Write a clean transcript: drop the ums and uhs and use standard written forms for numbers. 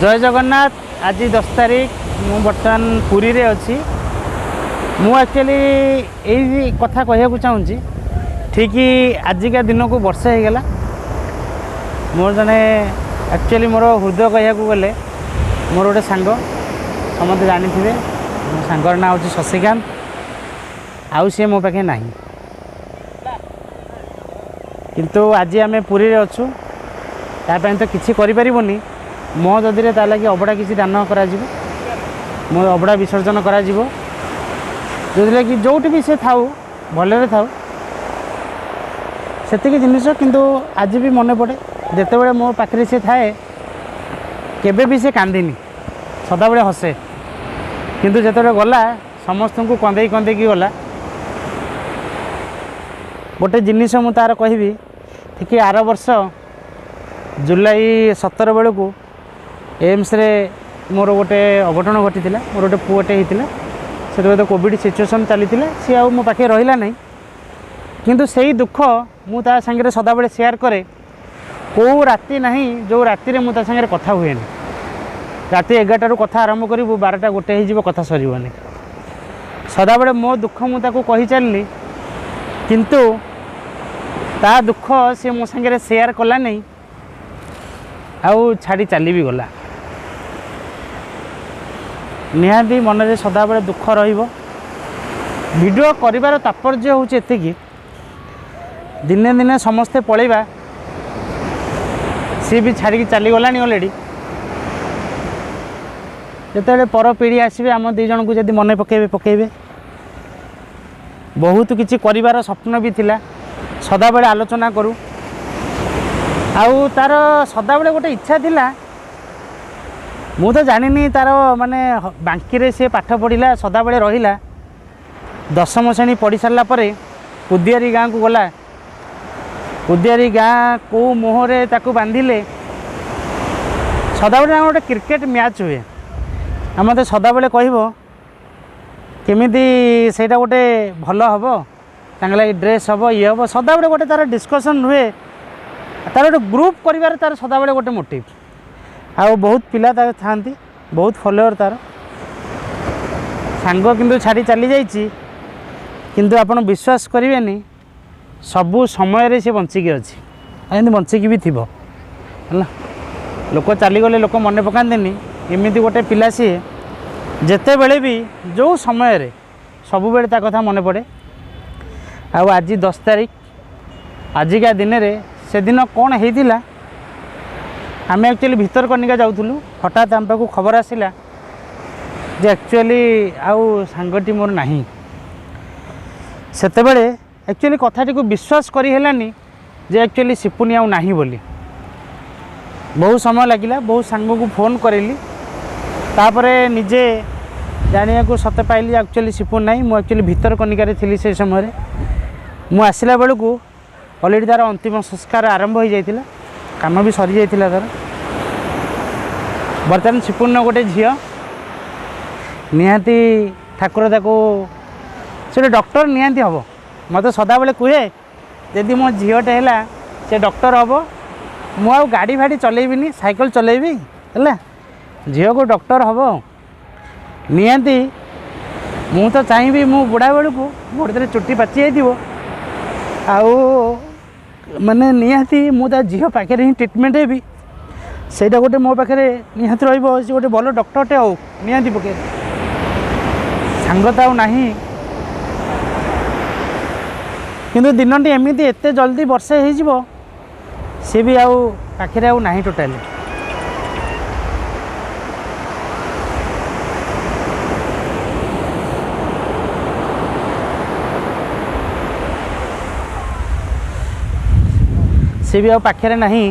जय जगन्नाथ। आज 10 तारीख मु बर्तमान पुरी रे अच्छी। मु एक्चुअली यही कथा कहूँ चाहूँगी ठीक आजिका दिन को वर्षे हो गला मोर जने एक्चुअली मोर हृदय कहूँ गले मोर गोटे सांग समझे जानी थे मो सांगर ना हूँ शशिकांत आउ सी मो पाखे ना किंतु आज आम पुरी रे अच्छु तापाई तो किसी करें मो जदि लगे अबड़ा किसी दान करा मो अबड़ा विसर्जन करा जो लगे जोटी भी से थाऊ भलरे थाऊ से जिनिस किंतु आज भी मन पड़े जिते बड़े मो पाखे से थाए केबे भी से कांदिनी सदा बड़े हसे किंतु जिते गला समस्त को कंदे कंदे गला गोटे जिनिस मु तार कहबी ठीक आर वर्ष जुलाई 17 बेलू एम्स रे मोर गोटे अघटन घटी मोर गोटे पुओटे होता से तो कोविड सिचुएसन चली सी आ मो पाखे रहा नहीं किंतु से ही दुख मु ता संगे सदा बेले शेयर करे को राति नहीं जो राति रे मु ता संगे कथा हुए राति 11 रू कथा आरंभ करी 12टा गोटे हो कथा सरबनी सदा बेले मो दुख मु ताको कही चलनी किंतु ता दुख सी मो संगे शेयर कला नहीं आउ छाड़ी चली भी गला निहाती मन में सदा बेले दुख वीडियो करिवार तात्पर्य हूँ एतिकी दिने दिने समस्ते पलैबा सी भी छाड़ी चली गला अलरेडी जिते पर पीढ़ी आसवे आम दी जन को जब मन पकेबे पकेबे बहुत किसी करिवार स्वप्न भी थिला सदा बेले आलोचना करूँ आउ तार सदा बेले गोटे इच्छा थिला मु तो जानी तार माने बांकी रे से पाठ पढ़ला सदा बेले रहिला 10वीं श्रेणी पढ़ी सारा पर कुदियारी गाँ को गला कुदियारी गाँ को मोहरे ताकू बांधिले सदा बेले गोटे क्रिकेट मैच हुए आम तो सदा बेले कहब केमिति सेटा गोटे भल हम तांगे ड्रेस हम ये हम सदा बेले गोटे तार डिस्कसन हुए तार गोटे ग्रुप कर तार सदा बेले गोटे मोटिव आ बहुत पिला तार थांती बहुत फॉलोअर तार सांग किंतु छाड़ी चली जाइए किंतु आपण विश्वास करेंगे सबू समय से बंचिकी अच्छी एमती बंचिकी भी थी है लोक चलीगले लोक मन पकानी एमती गोटे पिला सी जिते बड़े भी जो समय सबु बेले ता कथा मन पड़े आज 10 तारीख आजिका दिन में से दिन कौन होता आम एक्चुअली भितरकनिका जाऊँ हठात आम पाक खबर आसला जे एक्चुअली आउ सांगटी मोर नहीं सेतेबेले एक्चुअली कथाटी को विश्वास करी हेलानी जे एक्चुअली सिपुनी आउ नहीं बोली बहुत समय लगिला बहुत सांग को फोन करेली तापरे निजे जानिया को सत पाइली एक्चुअली सिपुन नहीं मु एक्चुअली भितरकनिका थी से समय मु आसला बेलू को अलरेडी तार अंतिम संस्कार आरंभ हो जाता काम भी सरी जाता तार बर्तमान सिपुन गोटे झील निहाती ठाकुर ताको से डॉक्टर निहाती हम मत सदा बेले कहे जदि मो झीलटे है से डॉक्टर हम मु गाड़ी फाड़ी चलेबी साइकिल चलेबी है झील को डॉक्टर हम निहाती मु तो चाहिए मु बुढ़ा बेलू को गोटे चुट्टी पाची जाइए आउ माने निहाती मु ता झील पाखे ही ट्रिटमेंट भी सेटा गोटे मो पाखे निहाती रही गोटे भल डॉक्टरटे हो निहाती पके सांगता नहीं किंतु दिनटी एमती एत जल्दी वर्षे हो सी भी आउ पाखे आउ नहीं टोटाली सी भी आ पाखे नहीं